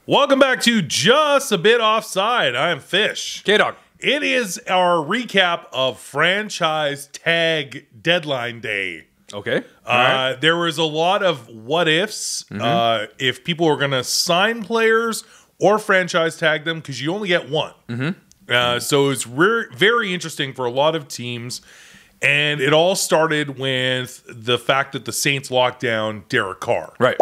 Welcome back to Just a Bit Offside. I'm Fish. K-Dog. It is our recap of franchise tag deadline day. Okay. There was a lot of what ifs. If people were going to sign players or franchise tag them, because you only get one. So it's very interesting for a lot of teams. And it all started with the fact that the Saints locked down Derek Carr. Right.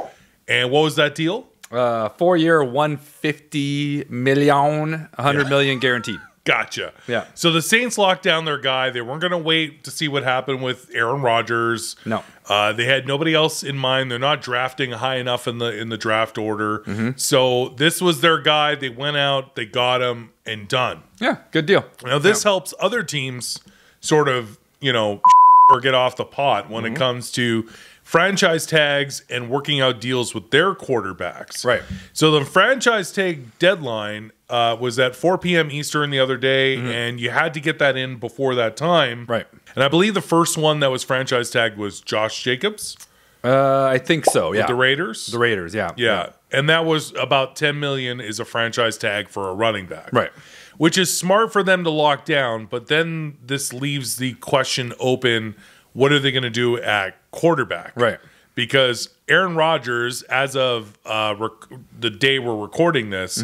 And what was that deal? 4-year, $150 million, $100 million guaranteed. Gotcha. Yeah. So the Saints locked down their guy. They weren't going to wait to see what happened with Aaron Rodgers. No. They had nobody else in mind. They're not drafting high enough in the draft order. So this was their guy. They went out, they got him, and done. Yeah, good deal. Now this helps other teams sort of, or get off the pot when it comes to franchise tags and working out deals with their quarterbacks. Right. So the franchise tag deadline was at 4 p.m. Eastern the other day, and you had to get that in before that time. Right. And I believe the first one that was franchise tagged was Josh Jacobs. I think so, yeah. With the Raiders? The Raiders, yeah. Yeah. And that was about $10 million is a franchise tag for a running back. Right. Which is smart for them to lock down, but then this leaves the question open, what are they going to do at quarterback? Right. Because Aaron Rodgers, as of the day we're recording this,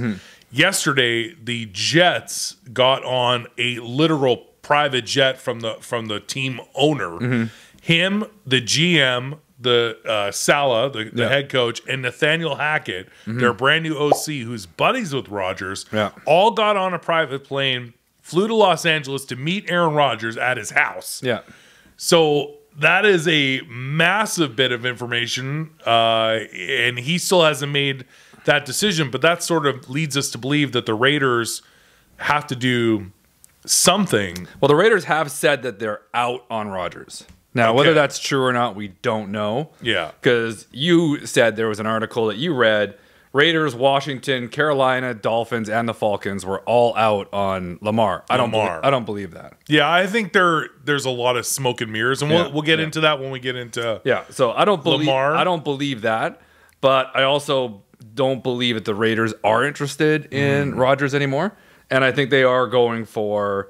yesterday the Jets got on a literal private jet from the team owner. Him, the GM, the Salah, the head coach, and Nathaniel Hackett, their brand new OC, who's buddies with Rodgers, all got on a private plane, flew to Los Angeles to meet Aaron Rodgers at his house. Yeah. So that is a massive bit of information, and he still hasn't made that decision. But that sort of leads us to believe that the Raiders have to do something. Well, the Raiders have said that they're out on Rodgers. Now, whether that's true or not, we don't know. Yeah. Because you said there was an article that you read, Raiders, Washington, Carolina, Dolphins, and the Falcons were all out on Lamar. I don't believe that. Yeah, I think there's a lot of smoke and mirrors, and we'll get into that when we get into So I don't believe Lamar. I don't believe that, but I also don't believe that the Raiders are interested in Rodgers anymore, and I think they are going for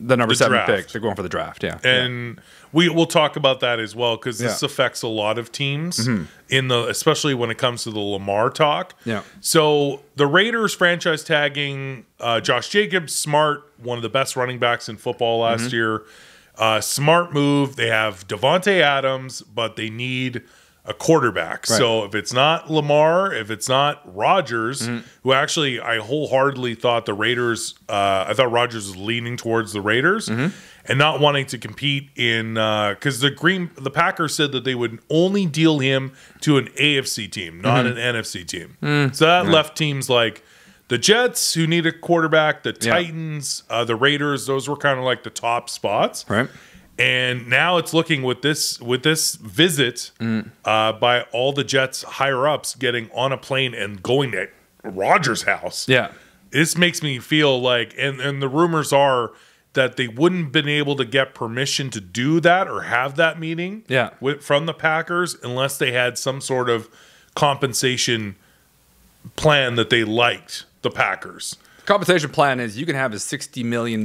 the number 7 draft. pick. They're going for the draft. Yeah, and we'll talk about that as well, because this affects a lot of teams especially when it comes to the Lamar talk. Yeah. So the Raiders franchise tagging Josh Jacobs, smart, one of the best running backs in football last year. Smart move. They have Devontae Adams, but they need a quarterback. Right. So if it's not Lamar, if it's not Rodgers, who actually I wholeheartedly thought the Raiders, I thought Rodgers was leaning towards the Raiders and not wanting to compete in, because the Packers said that they would only deal him to an AFC team, not an NFC team. So that left teams like the Jets, who need a quarterback, the Titans, the Raiders, those were kind of like the top spots. Right. And now it's looking with this visit by all the Jets higher ups getting on a plane and going to Rodgers' house. Yeah, this makes me feel like, and the rumors are that they wouldn't have been able to get permission to do that or have that meeting from the Packers unless they had some sort of compensation plan that they liked the Packers. The compensation plan is you can have a $60 million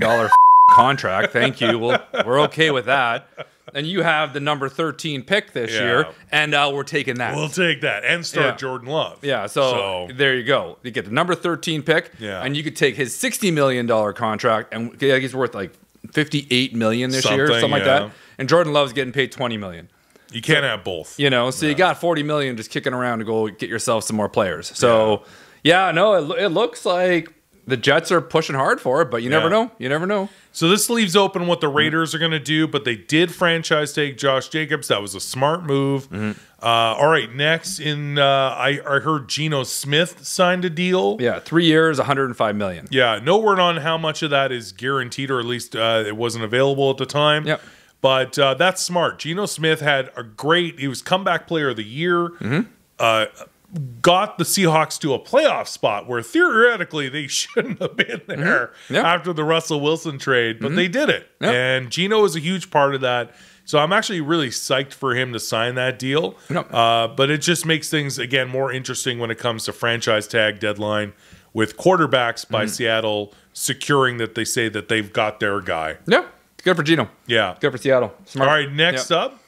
contract. Thank you. We're okay with that. And you have the number 13 pick this year, and we're taking that. We'll take that and start Jordan Love. Yeah, so there you go. You get the number 13 pick, and you could take his $60 million contract, and he's worth like $58 million this year, something like that. And Jordan Love's getting paid $20 million. You can't have both. You got $40 million just kicking around to go get yourself some more players. So, it looks like the Jets are pushing hard for it, but you never know. You never know. So this leaves open what the Raiders are going to do, but they did franchise take Josh Jacobs. That was a smart move. All right, next I heard Geno Smith signed a deal. Yeah, 3 years, $105 million. Yeah, no word on how much of that is guaranteed, or at least it wasn't available at the time. Yep. But that's smart. Geno Smith had he was comeback player of the year. Got the Seahawks to a playoff spot where theoretically they shouldn't have been there after the Russell Wilson trade, but they did it. And Geno is a huge part of that. So I'm actually really psyched for him to sign that deal. But it just makes things, again, more interesting when it comes to franchise tag deadline with quarterbacks by Seattle securing that they say that they've got their guy. Yeah. Good for Geno. Yeah. Good for Seattle. Smart. All right, next up.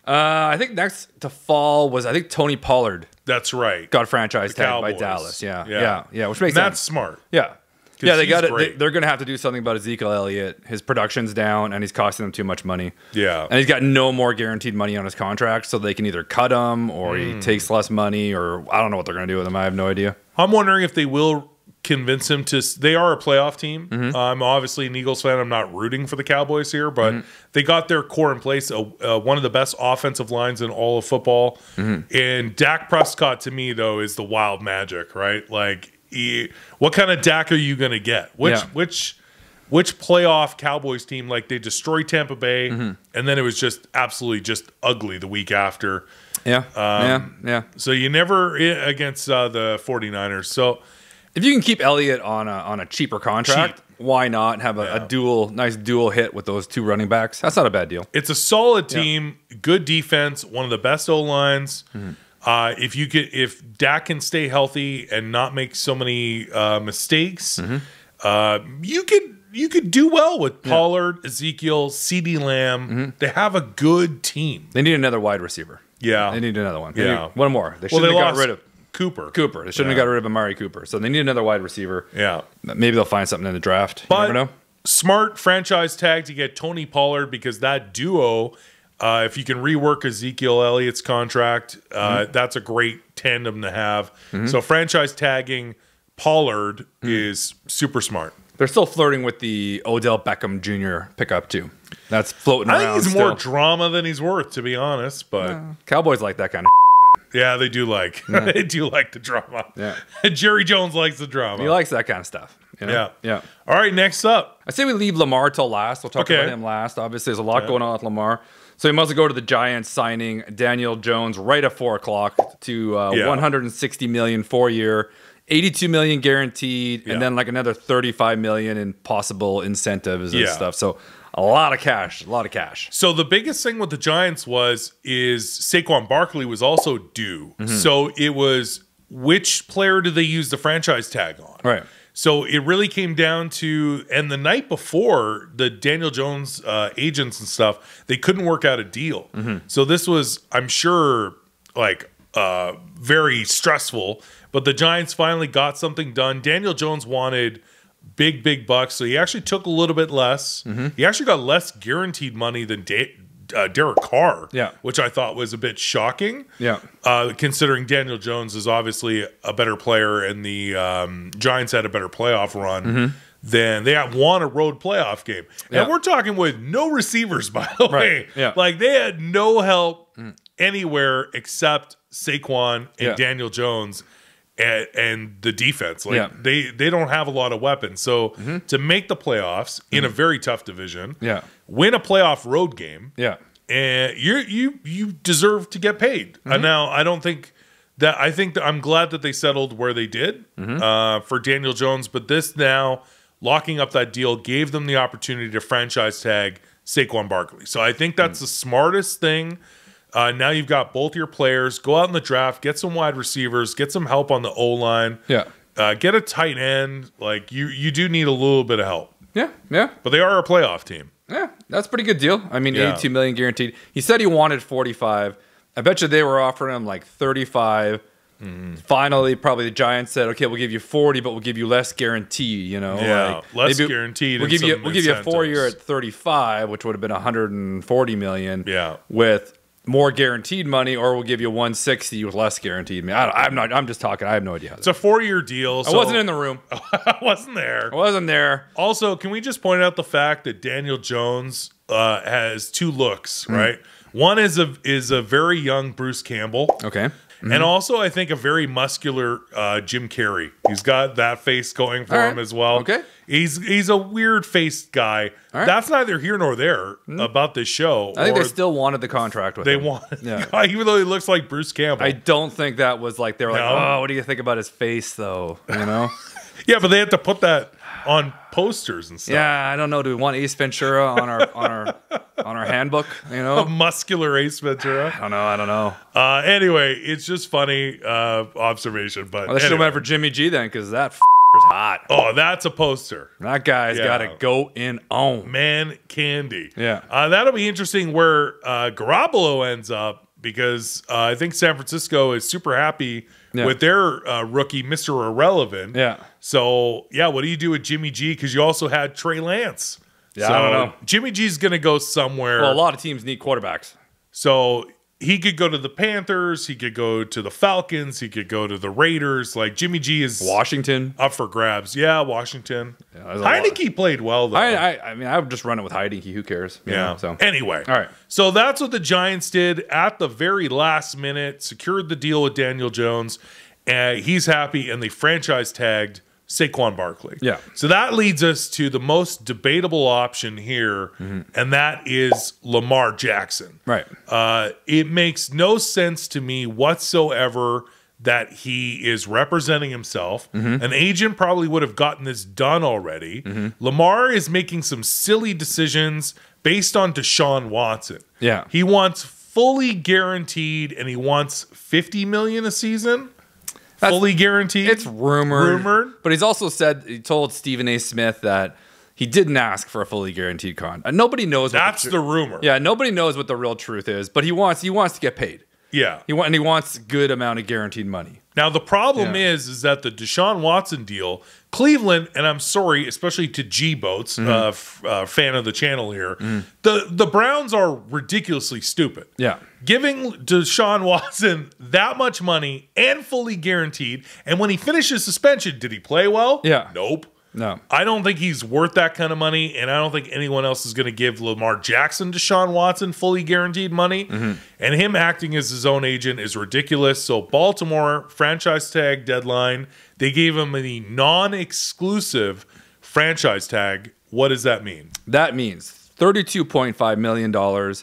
I think next to fall was, Tony Pollard. That's right. Got franchise tagged by Dallas. Yeah. Which makes sense. That's smart. Yeah. Yeah, they got it. They're going to have to do something about Ezekiel Elliott. His production's down, and he's costing them too much money. Yeah, and he's got no more guaranteed money on his contract, so they can either cut him or he takes less money, or I don't know what they're going to do with him. I have no idea. I'm wondering if they will convince him to. They are a playoff team. I'm obviously an Eagles fan. I'm not rooting for the Cowboys here, but they got their core in place. One of the best offensive lines in all of football, and Dak Prescott to me though is the wild magic, right? Like. What kind of Dak are you going to get? Which playoff Cowboys team, like they destroyed Tampa Bay, and then it was just absolutely just ugly the week after. Yeah. So you never against the 49ers. So if you can keep Elliott on a cheaper contract, why not have a nice dual hit with those two running backs? That's not a bad deal. It's a solid team, good defense, one of the best O-lines. If Dak can stay healthy and not make so many mistakes, you could do well with Pollard, Ezekiel, CeeDee Lamb. They have a good team. They need another wide receiver. Yeah, they need another one. One more. They shouldn't have got rid of Cooper. They shouldn't have got rid of Amari Cooper. So they need another wide receiver. Yeah, maybe they'll find something in the draft. You never know. Smart franchise tag to get Tony Pollard because that duo. If you can rework Ezekiel Elliott's contract, that's a great tandem to have. So franchise tagging Pollard is super smart. They're still flirting with the Odell Beckham Jr. pickup too. That's floating around. I think it's more drama than he's worth, to be honest. But Cowboys like that kind of. Yeah, they do like they do like the drama. Yeah, Jerry Jones likes the drama. He likes that kind of stuff. You know? Yeah. All right, next up. I say we leave Lamar till last. We'll talk about him last. Obviously, there's a lot going on with Lamar. So he must go to the Giants signing Daniel Jones right at 4 o'clock to $160 million 4-year, $82 million guaranteed, and then like another $35 million in possible incentives and stuff. So a lot of cash. So the biggest thing with the Giants is Saquon Barkley was also due. So it was which player do they use the franchise tag on? Right. So it really came down to, and the night before, the Daniel Jones agents and stuff, they couldn't work out a deal. So this was, I'm sure, like very stressful. But the Giants finally got something done. Daniel Jones wanted big bucks, so he actually took a little bit less. He actually got less guaranteed money than Derek Carr, which I thought was a bit shocking. Considering Daniel Jones is obviously a better player, and the Giants had a better playoff run than they had won a road playoff game. And we're talking with no receivers, by the way. Like they had no help anywhere except Saquon and Daniel Jones. And the defense, like they don't have a lot of weapons. So to make the playoffs in a very tough division, win a playoff road game, and you deserve to get paid. And now I don't think that I'm glad that they settled where they did for Daniel Jones, but this now locking up that deal gave them the opportunity to franchise tag Saquon Barkley. So I think that's the smartest thing. Now you've got both your players. Go out in the draft, get some wide receivers, get some help on the O-line. Get a tight end. Like you do need a little bit of help. But they are a playoff team. Yeah, that's a pretty good deal. I mean, $82 million guaranteed. He said he wanted 45. I bet you they were offering him like 35. Finally, probably the Giants said, "Okay, we'll give you 40, but we'll give you less guarantee." You know, less guaranteed. We'll give you a 4-year at 35, which would have been 140 million. With more guaranteed money, or we'll give you 160 with less guaranteed money. I'm just talking. I have no idea. It's a 4-year deal. So I wasn't in the room. I wasn't there. I wasn't there. Also, can we just point out the fact that Daniel Jones has 2 looks, right? One is a very young Bruce Campbell. Okay. And also, I think, a very muscular Jim Carrey. He's got that face going for him as well. Okay. He's a weird-faced guy. That's neither here nor there about this show. I think they still wanted the contract with him. They wanted even though he looks like Bruce Campbell. I don't think that was like, they were like, oh, what do you think about his face, though? You know? Yeah, but they had to put that on posters and stuff. Yeah, I don't know. Do we want Ace Ventura on our handbook? You know, a muscular Ace Ventura. I don't know. Anyway, it's just funny observation. But they should have went for Jimmy G then, because that is hot. Oh, that's a poster. That guy's got to go in on. Man candy. Yeah. That'll be interesting where Garoppolo ends up, because I think San Francisco is super happy with their rookie, Mr. Irrelevant. Yeah. So, what do you do with Jimmy G? Because you also had Trey Lance. Yeah, so I don't know. Jimmy G's going to go somewhere. Well, a lot of teams need quarterbacks. So he could go to the Panthers. He could go to the Falcons. He could go to the Raiders. Like, Jimmy G is Washington up for grabs. Yeah, Washington. Yeah, Heineke played well, though. I mean, I would just run it with Heineke. Who cares? You know, so anyway. All right. So that's what the Giants did at the very last minute. Secured the deal with Daniel Jones. And he's happy, and they franchise tagged Saquon Barkley. Yeah. So that leads us to the most debatable option here, and that is Lamar Jackson. Right. It makes no sense to me whatsoever that he is representing himself. An agent probably would have gotten this done already. Lamar is making some silly decisions based on Deshaun Watson. Yeah. He wants fully guaranteed, and he wants $50 million a season. Fully guaranteed. It's rumored. But he's also said, he told Stephen A. Smith that he didn't ask for a fully guaranteed contract. Nobody knows. That's the rumor. Yeah, nobody knows what the real truth is. But he wants to get paid. Yeah. He wants good amount of guaranteed money. Now, the problem is that the Deshaun Watson deal, Cleveland, and I'm sorry, especially to G-Boats, fan of the channel here, the Browns are ridiculously stupid. Yeah. Giving Deshaun Watson that much money and fully guaranteed, and when he finishes suspension, did he play well? Yeah. Nope. No. I don't think he's worth that kind of money, and I don't think anyone else is going to give Lamar Jackson Deshaun Watson fully guaranteed money. And him acting as his own agent is ridiculous. So Baltimore, franchise tag deadline, they gave him a non-exclusive franchise tag. What does that mean? That means $32.5 million.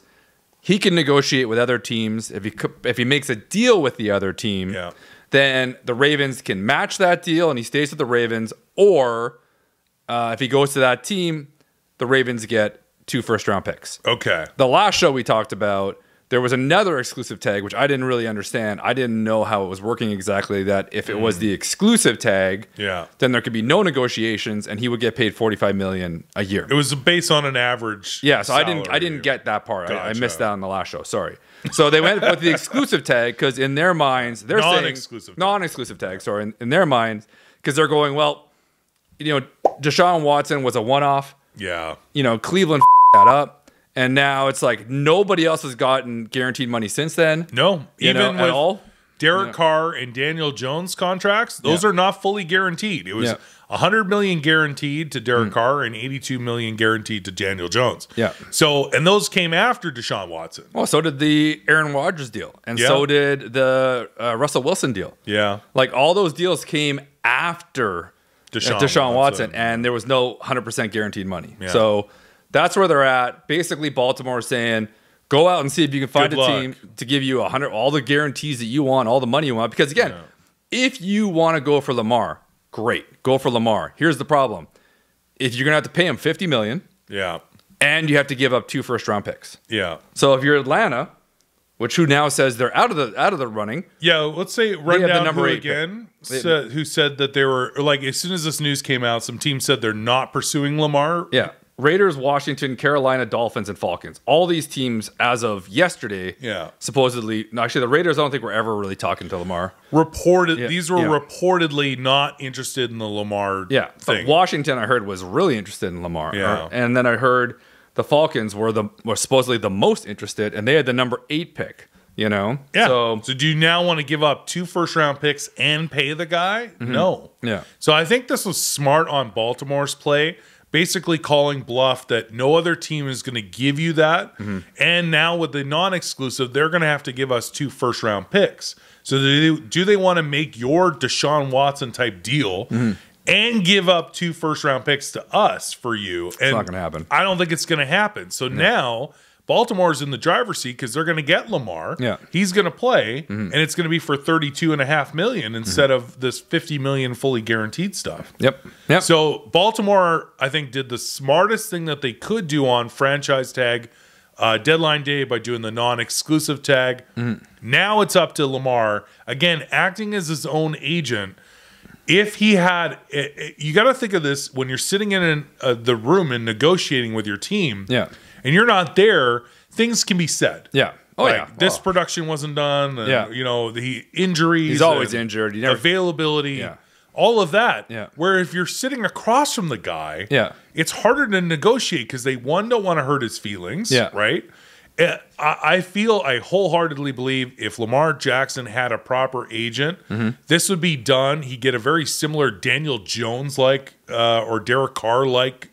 He can negotiate with other teams. If he makes a deal with the other team, then the Ravens can match that deal and he stays with the Ravens. Or if he goes to that team, the Ravens get 2 first-round picks. Okay. The last show we talked about, there was another exclusive tag, which I didn't really understand. I didn't know how it was working exactly, that if it was the exclusive tag, then there could be no negotiations and he would get paid $45 million a year. It was based on an average Yeah, so salary. I didn't get that part. I Gotcha. missed that on the last show. Sorry. So they went with the exclusive tag because in their minds, they're Non-exclusive saying... Non-exclusive tag, sorry. In their minds, because they're going, well, you know, Deshaun Watson was a one-off. Yeah. You know, Cleveland that up. And now it's like nobody else has gotten guaranteed money since then. No. Even with at all. Derek Carr and Daniel Jones contracts, those are not fully guaranteed. It was $100 million guaranteed to Derek Carr and $82 million guaranteed to Daniel Jones. Yeah. So, and those came after Deshaun Watson. Well, so did the Aaron Rodgers deal. And so did the Russell Wilson deal. Yeah. Like all those deals came after Deshaun Watson, and there was no 100% guaranteed money. Yeah. So that's where they're at. Basically, Baltimore is saying, go out and see if you can find a team to give you all the guarantees that you want, all the money you want. Because again, if you want to go for Lamar, great, go for Lamar. Here's the problem: if you're gonna have to pay him $50 million, and you have to give up 2 first-round picks, So if you're Atlanta, who now says they're out of the running, let's say run down number who 8 again who said that they were like, as soon as this news came out, some teams said they're not pursuing Lamar. Raiders, Washington, Carolina, Dolphins, and Falcons. All these teams, as of yesterday, supposedly... No, actually, the Raiders, I don't think we're ever really talking to Lamar. These were reportedly not interested in the Lamar thing. But Washington, I heard, was really interested in Lamar. And then I heard the Falcons were supposedly the most interested, and they had the number 8 pick. You know? So do you now want to give up 2 first-round picks and pay the guy? No. So I think this was smart on Baltimore's play, basically calling bluff that no other team is going to give you that. And now with the non-exclusive, they're going to have to give us 2 first-round picks. So do they want to make your Deshaun Watson type deal and give up 2 first-round picks to us for you? And it's not going to happen. I don't think it's going to happen. So now Baltimore's in the driver's seat because they're going to get Lamar. Yeah. He's going to play, and it's going to be for $32.5 million instead of this $50 million fully guaranteed stuff. Yep. So Baltimore, I think, did the smartest thing that they could do on franchise tag deadline day by doing the non-exclusive tag. Now it's up to Lamar, again, acting as his own agent. If he had, you got to think of this when you're sitting in the room and negotiating with your team. Yeah. And you're not there, things can be said. Yeah. Oh, like, yeah. This production wasn't done. And, you know, the injuries. He's always injured. You never, availability. Yeah. All of that. Yeah. Where if you're sitting across from the guy, it's harder to negotiate because they, one, don't want to hurt his feelings. Yeah. Right? I wholeheartedly believe if Lamar Jackson had a proper agent, this would be done. He'd get a very similar Daniel Jones-like or Derek Carr-like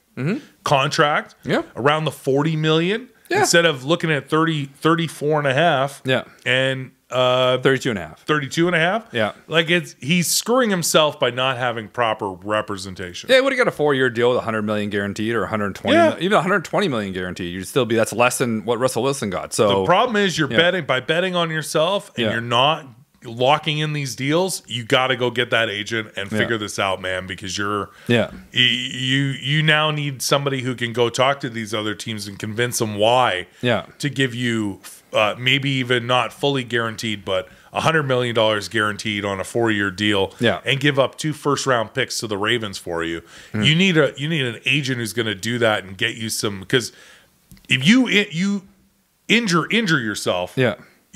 contract around the $40 million instead of looking at 34.5 and 32.5. Yeah. Like he's screwing himself by not having proper representation. Yeah, he would have got a 4-year deal with $100 million guaranteed or 120 even $120 million guaranteed. You'd still be, that's less than what Russell Wilson got. So the problem is you're betting on yourself and you're not locking in these deals. You got to go get that agent and figure this out, man, because you now need somebody who can go talk to these other teams and convince them why to give you maybe even not fully guaranteed, but $100 million guaranteed on a 4-year deal and give up 2 first-round picks to the Ravens for you. You need an agent who's going to do that and get you some, because if you injure yourself,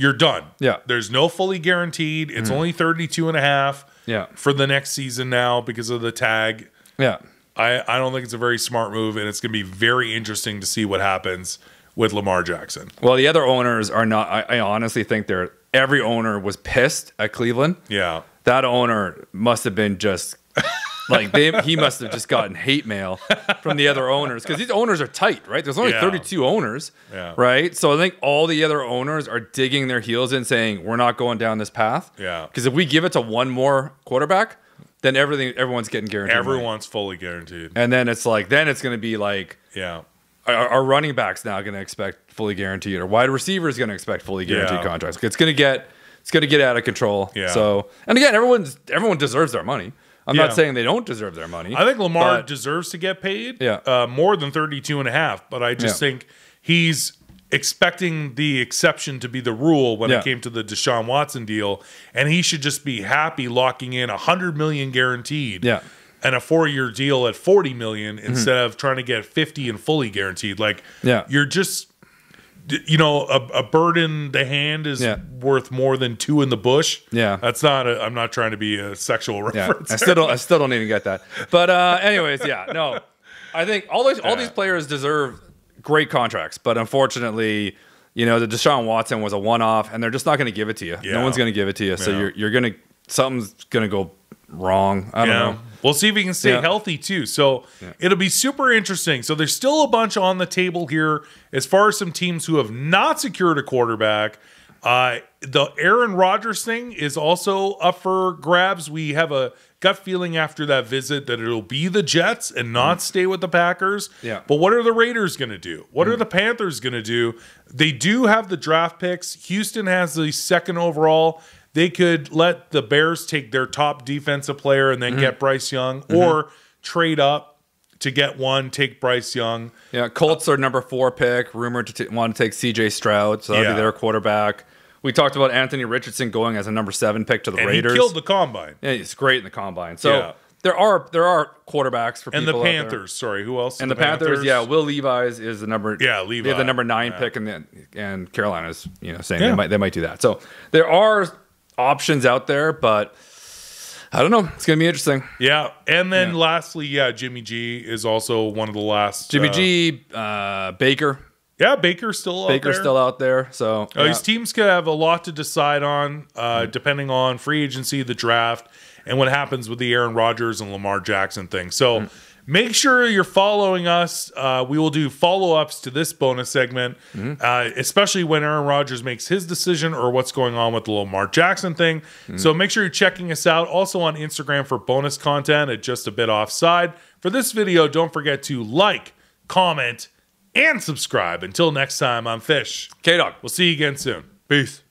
you're done. There's no fully guaranteed. It's only 32.5 for the next season now because of the tag. I don't think it's a very smart move, and it's going to be very interesting to see what happens with Lamar Jackson. Well, the other owners are not. I honestly think every owner was pissed at Cleveland. Yeah, that owner must have been just like he must have just gotten hate mail from the other owners, because these owners are tight, right? There's only 32 owners, right? So I think all the other owners are digging their heels in, saying we're not going down this path. Because if we give it to one more quarterback, then everyone's getting guaranteed. Everyone's fully guaranteed, and then it's like going to be like Our running back's now going to expect fully guaranteed, or wide receivers going to expect fully guaranteed contracts. It's going to get out of control. So, and again, everyone deserves their money. I'm not saying they don't deserve their money. I think Lamar deserves to get paid more than 32.5, but I just think he's expecting the exception to be the rule when it came to the Deshaun Watson deal, and he should just be happy locking in $100 million guaranteed. And a 4-year deal at $40 million instead of trying to get 50 and fully guaranteed. Like, you're just, a bird in the hand is worth more than 2 in the bush. That's not. I'm not trying to be a sexual reference. I still don't even get that. But anyways, no, I think all these players deserve great contracts, but unfortunately, the Deshaun Watson was a one-off, and they're just not going to give it to you. No one's going to give it to you. So something's going to go wrong. I don't know. We'll see if he can stay healthy too. So it'll be super interesting. So there's still a bunch on the table here as far as some teams who have not secured a quarterback. The Aaron Rodgers thing is also up for grabs. We have a gut feeling after that visit that it'll be the Jets and not stay with the Packers. But what are the Raiders going to do? What are the Panthers going to do? They do have the draft picks. Houston has the 2nd overall. They could let the Bears take their top defensive player and then get Bryce Young, or trade up to get one, take Bryce Young. Colts are number 4 pick, rumored to want to take C.J. Stroud, so that'll be their quarterback. We talked about Anthony Richardson going as a number 7 pick to the Raiders. He killed the combine. Yeah, he's great in the combine. So there are quarterbacks for people. And the Panthers, sorry, who else? And the Panthers, Will Levis is the number. Levi. They have the number 9 pick, and Carolina's saying they might do that. So there are options out there, but I don't know. It's going to be interesting. And then lastly, Jimmy G is also one of the last. Jimmy G, Baker. Baker's still out Baker's there. still out there. So these teams could have a lot to decide on, depending on free agency, the draft, and what happens with the Aaron Rodgers and Lamar Jackson thing. So make sure you're following us. We will do follow-ups to this bonus segment, especially when Aaron Rodgers makes his decision or what's going on with the Lamar Jackson thing. So make sure you're checking us out. Also on Instagram for bonus content at Just a Bit Offside. For this video, don't forget to like, comment, and subscribe. Until next time, I'm Fish. K-Dog. We'll see you again soon. Peace.